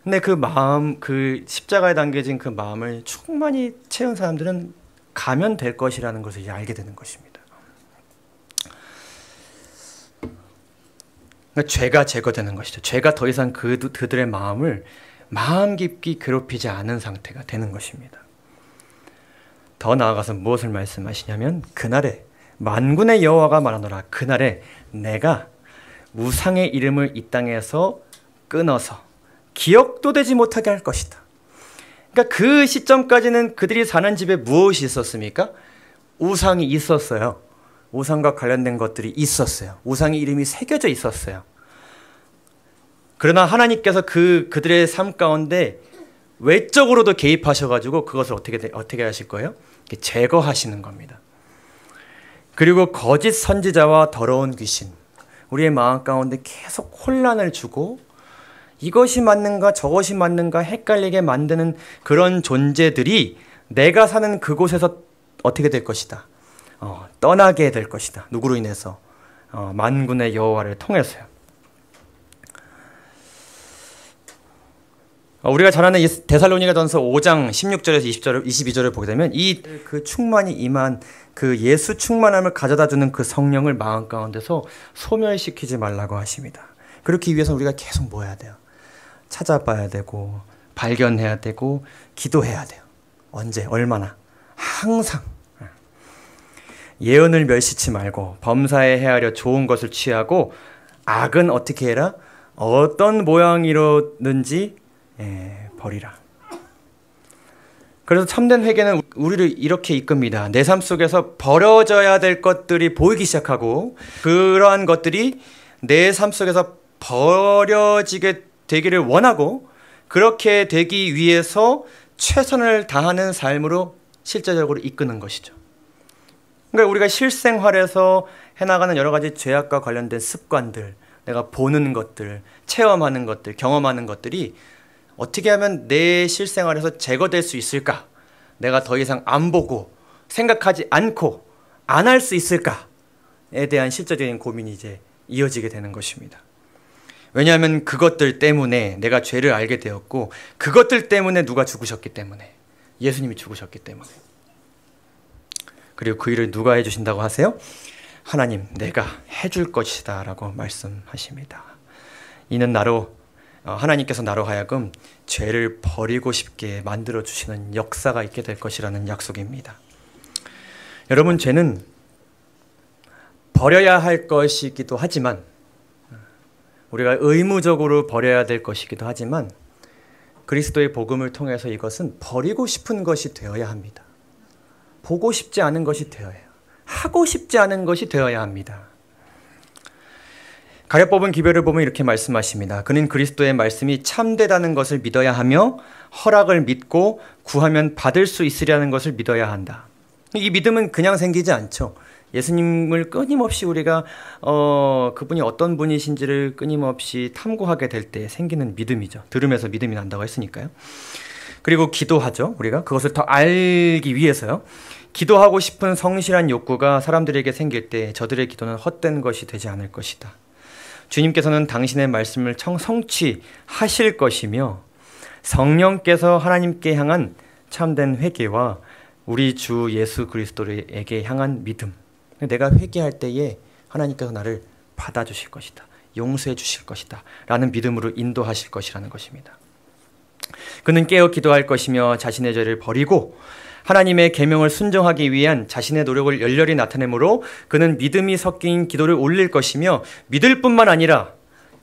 Speaker 1: 근데 그 마음, 그 십자가에 담겨진 그 마음을 충만히 채운 사람들은 가면 될 것이라는 것을 이제 알게 되는 것입니다. 그러니까 죄가 제거되는 것이죠. 죄가 더 이상 그들의 마음을 마음 깊이 괴롭히지 않은 상태가 되는 것입니다. 더 나아가서 무엇을 말씀하시냐면 그날에 만군의 여호와가 말하노라 그날에 내가 우상의 이름을 이 땅에서 끊어서 기억도 되지 못하게 할 것이다. 그러니까 그 시점까지는 그들이 사는 집에 무엇이 있었습니까? 우상이 있었어요. 우상과 관련된 것들이 있었어요. 우상의 이름이 새겨져 있었어요. 그러나 하나님께서 그들의 삶 가운데 외적으로도 개입하셔가지고 그것을 어떻게 하실 거예요? 제거하시는 겁니다. 그리고 거짓 선지자와 더러운 귀신, 우리의 마음 가운데 계속 혼란을 주고 이것이 맞는가 저것이 맞는가 헷갈리게 만드는 그런 존재들이 내가 사는 그곳에서 어떻게 될 것이다. 떠나게 될 것이다. 누구로 인해서? 만군의 여호와를 통해서요. 우리가 잘 아는 데살로니가전서 5장 16절에서 22절을 보게 되면 그 충만이 임한 그 예수 충만함을 가져다 주는 그 성령을 마음 가운데서 소멸시키지 말라고 하십니다. 그렇기 위해서 우리가 계속 뭐 해야 돼요? 찾아봐야 되고 발견해야 되고 기도해야 돼요. 언제? 얼마나? 항상. 예언을 멸시치 말고 범사에 헤아려 좋은 것을 취하고 악은 어떻게 해라? 어떤 모양이로든지 버리라. 그래서 참된 회개는 우리를 이렇게 이끕니다. 내 삶 속에서 버려져야 될 것들이 보이기 시작하고 그러한 것들이 내 삶 속에서 버려지게 되기를 원하고 그렇게 되기 위해서 최선을 다하는 삶으로 실제적으로 이끄는 것이죠. 그러니까 우리가 실생활에서 해나가는 여러 가지 죄악과 관련된 습관들, 내가 보는 것들, 체험하는 것들, 경험하는 것들이 어떻게 하면 내 실생활에서 제거될 수 있을까? 내가 더 이상 안 보고 생각하지 않고 안 할 수 있을까에 대한 실제적인 고민이 이제 이어지게 되는 것입니다. 왜냐하면 그것들 때문에 내가 죄를 알게 되었고 그것들 때문에 누가 죽으셨기 때문에 예수님이 죽으셨기 때문에 그리고 그 일을 누가 해주신다고 하세요? 하나님 내가 해줄 것이다 라고 말씀하십니다. 이는 하나님께서 나로 하여금 죄를 버리고 싶게 만들어주시는 역사가 있게 될 것이라는 약속입니다. 여러분, 죄는 버려야 할 것이기도 하지만 우리가 의무적으로 버려야 될 것이기도 하지만 그리스도의 복음을 통해서 이것은 버리고 싶은 것이 되어야 합니다. 보고 싶지 않은 것이 되어야 해요. 하고 싶지 않은 것이 되어야 합니다. 가랴법은 기별을 보면 이렇게 말씀하십니다. 그는 그리스도의 말씀이 참되다는 것을 믿어야 하며 허락을 믿고 구하면 받을 수 있으리라는 것을 믿어야 한다. 이 믿음은 그냥 생기지 않죠. 예수님을 끊임없이 우리가 그분이 어떤 분이신지를 끊임없이 탐구하게 될 때 생기는 믿음이죠. 들으면서 믿음이 난다고 했으니까요. 그리고 기도하죠. 우리가 그것을 더 알기 위해서요. 기도하고 싶은 성실한 욕구가 사람들에게 생길 때 저들의 기도는 헛된 것이 되지 않을 것이다. 주님께서는 당신의 말씀을 성취하실 것이며 성령께서 하나님께 향한 참된 회개와 우리 주 예수 그리스도에게 향한 믿음, 내가 회개할 때에 하나님께서 나를 받아주실 것이다, 용서해 주실 것이다 라는 믿음으로 인도하실 것이라는 것입니다. 그는 깨어 기도할 것이며 자신의 죄를 버리고 하나님의 계명을 순종하기 위한 자신의 노력을 열렬히 나타내므로 그는 믿음이 섞인 기도를 올릴 것이며 믿을 뿐만 아니라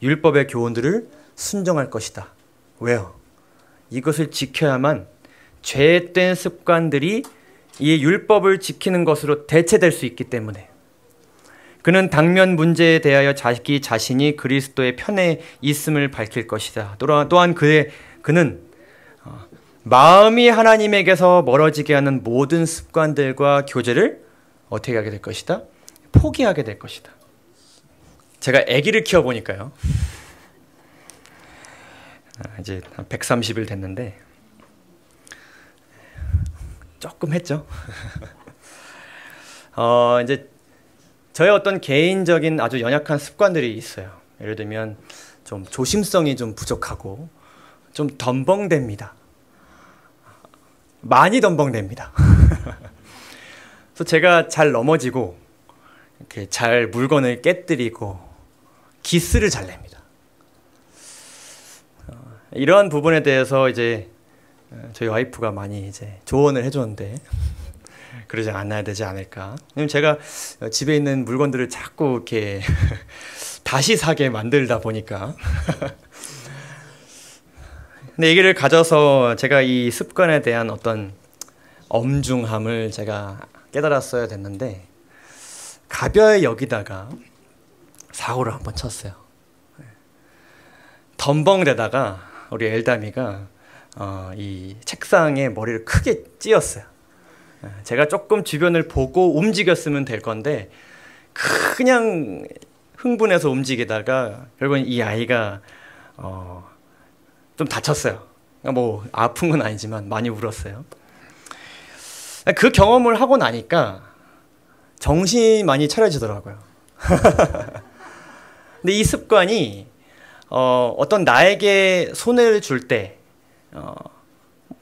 Speaker 1: 율법의 교훈들을 순종할 것이다. 왜요? 이것을 지켜야만 죄된 습관들이 이 율법을 지키는 것으로 대체될 수 있기 때문에 그는 당면 문제에 대하여 자기 자신이 그리스도의 편에 있음을 밝힐 것이다. 또한 그는 마음이 하나님에게서 멀어지게 하는 모든 습관들과 교제를 어떻게 하게 될 것이다? 포기하게 될 것이다. 제가 아기를 키워보니까요. 이제 한 130일 됐는데 조금 했죠. 이제 저의 어떤 개인적인 아주 연약한 습관들이 있어요. 예를 들면 좀 조심성이 좀 부족하고 좀 덤벙댑니다. 많이 덤벙댑니다. 그래서 제가 잘 넘어지고 이렇게 잘 물건을 깨뜨리고 기스를 잘 냅니다. 이런 부분에 대해서 이제 저희 와이프가 많이 이제 조언을 해줬는데 그러지 않아야 되지 않을까. 왜냐면 제가 집에 있는 물건들을 자꾸 이렇게 다시 사게 만들다 보니까. 근데 얘기를 가져서 제가 이 습관에 대한 어떤 엄중함을 제가 깨달았어야 됐는데 가벼이 여기다가 사고를 한번 쳤어요. 덤벙대다가 우리 엘담이가 이 책상에 머리를 크게 찧었어요. 제가 조금 주변을 보고 움직였으면 될 건데 그냥 흥분해서 움직이다가 결국은 이 아이가 좀 다쳤어요. 뭐 아픈 건 아니지만 많이 울었어요. 그 경험을 하고 나니까 정신이 많이 차려지더라고요. 근데 이 습관이 어떤 나에게 손해를 줄 때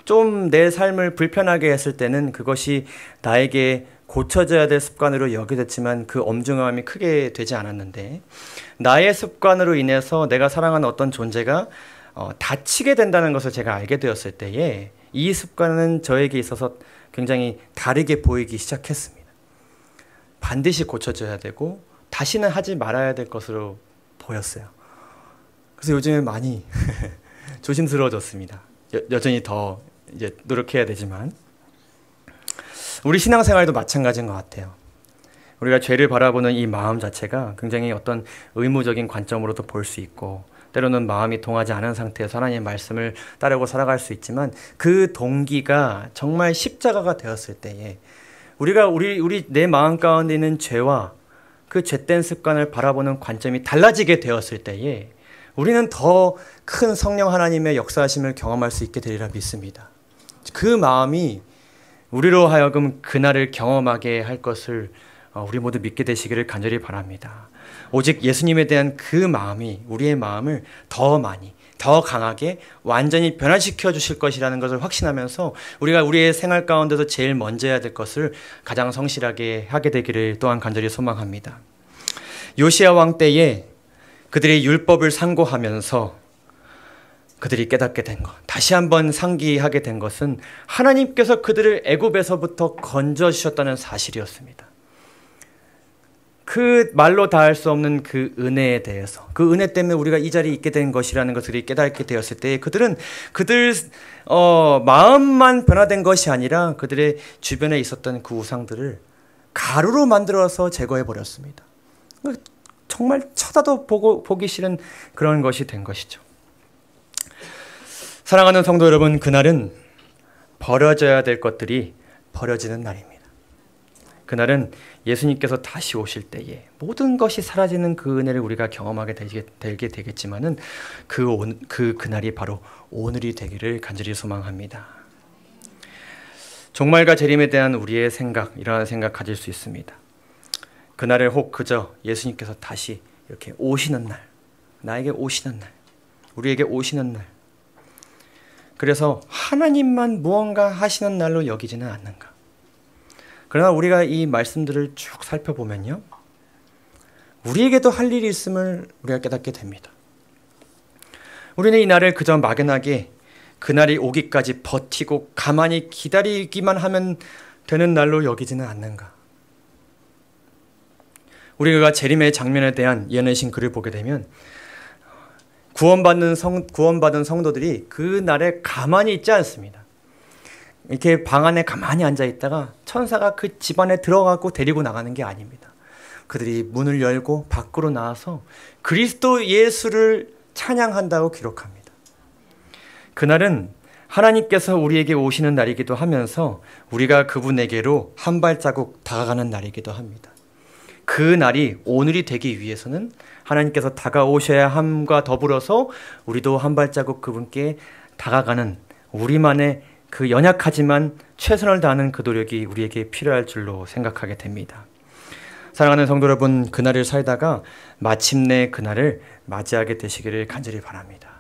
Speaker 1: 좀 내 삶을 불편하게 했을 때는 그것이 나에게 고쳐져야 될 습관으로 여겨졌지만 그 엄중함이 크게 되지 않았는데 나의 습관으로 인해서 내가 사랑하는 어떤 존재가 다치게 된다는 것을 제가 알게 되었을 때에 이 습관은 저에게 있어서 굉장히 다르게 보이기 시작했습니다. 반드시 고쳐져야 되고 다시는 하지 말아야 될 것으로 보였어요. 그래서 요즘에 많이 조심스러워졌습니다. 여전히 더 이제 노력해야 되지만 우리 신앙생활도 마찬가지인 것 같아요. 우리가 죄를 바라보는 이 마음 자체가 굉장히 어떤 의무적인 관점으로도 볼 수 있고 때로는 마음이 동하지 않은 상태에서 하나님의 말씀을 따르고 살아갈 수 있지만 그 동기가 정말 십자가가 되었을 때에 우리가 내 마음 가운데 있는 죄와 그 죄된 습관을 바라보는 관점이 달라지게 되었을 때에 우리는 더 큰 성령 하나님의 역사하심을 경험할 수 있게 되리라 믿습니다. 그 마음이 우리로 하여금 그날을 경험하게 할 것을 우리 모두 믿게 되시기를 간절히 바랍니다. 오직 예수님에 대한 그 마음이 우리의 마음을 더 많이, 더 강하게 완전히 변화시켜 주실 것이라는 것을 확신하면서 우리가 우리의 생활 가운데서 제일 먼저 해야 될 것을 가장 성실하게 하게 되기를 또한 간절히 소망합니다. 요시야 왕 때에 그들이 율법을 상고하면서 그들이 깨닫게 된 것, 다시 한번 상기하게 된 것은 하나님께서 그들을 애굽에서부터 건져주셨다는 사실이었습니다. 그 말로 다할 수 없는 그 은혜에 대해서, 그 은혜 때문에 우리가 이 자리에 있게 된 것이라는 것을 깨닫게 되었을 때 그들 마음만 변화된 것이 아니라 그들의 주변에 있었던 그 우상들을 가루로 만들어서 제거해 버렸습니다. 정말 쳐다도 보기 싫은 그런 것이 된 것이죠. 사랑하는 성도 여러분, 그날은 버려져야 될 것들이 버려지는 날입니다. 그날은 예수님께서 다시 오실 때에 모든 것이 사라지는 그 은혜를 우리가 경험하게 되게 되겠지만은 그날이 바로 오늘이 되기를 간절히 소망합니다. 종말과 재림에 대한 우리의 생각, 이러한 생각 가질 수 있습니다. 그날을 혹 그저 예수님께서 다시 이렇게 오시는 날, 나에게 오시는 날, 우리에게 오시는 날, 그래서 하나님만 무언가 하시는 날로 여기지는 않는가. 그러나 우리가 이 말씀들을 쭉 살펴보면요, 우리에게도 할 일이 있음을 우리가 깨닫게 됩니다. 우리는 이 날을 그저 막연하게 그날이 오기까지 버티고 가만히 기다리기만 하면 되는 날로 여기지는 않는가. 우리가 재림의 장면에 대한 예언하신 글을 보게 되면 구원받은 성도들이 그 날에 가만히 있지 않습니다. 이렇게 방 안에 가만히 앉아 있다가 천사가 그 집안에 들어가고 데리고 나가는 게 아닙니다. 그들이 문을 열고 밖으로 나와서 그리스도 예수를 찬양한다고 기록합니다. 그날은 하나님께서 우리에게 오시는 날이기도 하면서 우리가 그분에게로 한 발자국 다가가는 날이기도 합니다. 그 날이 오늘이 되기 위해서는 하나님께서 다가오셔야 함과 더불어서 우리도 한 발자국 그분께 다가가는 우리만의 그 연약하지만 최선을 다하는 그 노력이 우리에게 필요할 줄로 생각하게 됩니다. 사랑하는 성도 여러분, 그날을 살다가 마침내 그날을 맞이하게 되시기를 간절히 바랍니다.